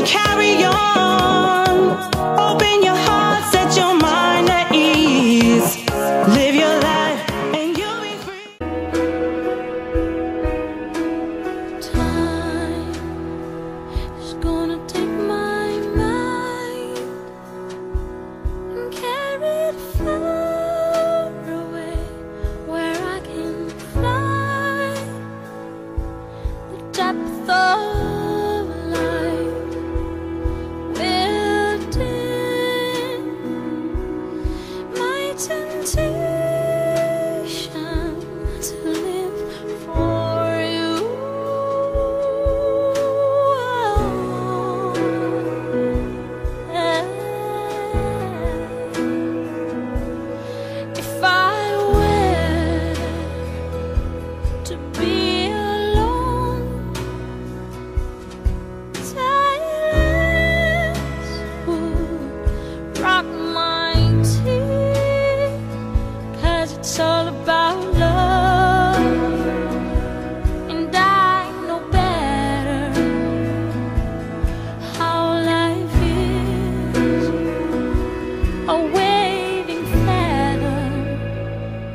carry on. Open your heart, set your mind at ease. Live your life and you'll be free. Time is gonna take my mind and carry it far away, where I can fly the depth of light will dim my temptation to live for you. If I were to be alone, silence would rock my teeth, 'cause it's all about love, and I know better how life is, a waving feather.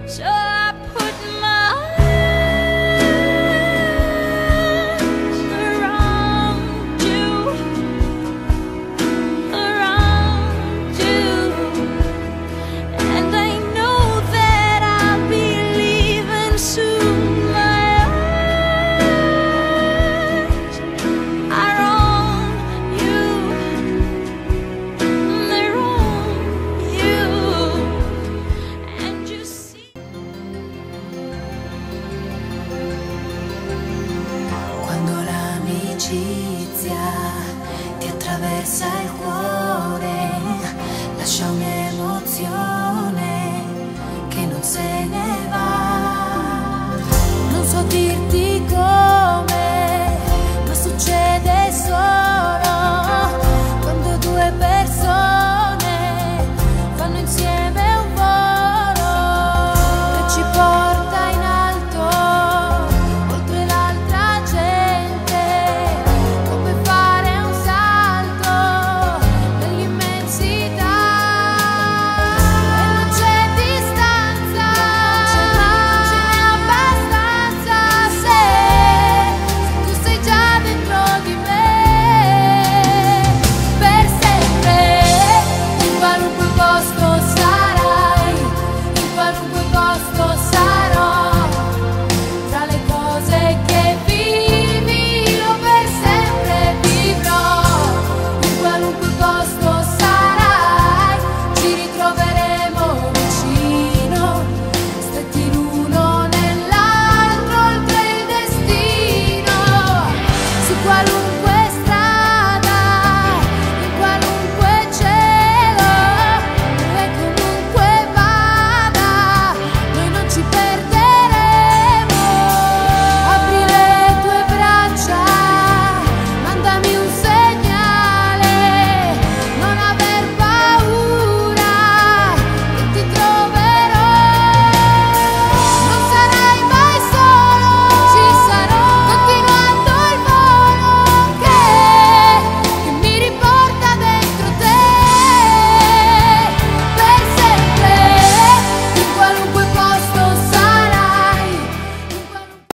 So I put my arms around you, and I know that I'll be leaving soon. My eyes are on you, they're on you, and you see. Quando l'amicizia ti attraversa il cuore, lascia un'emozione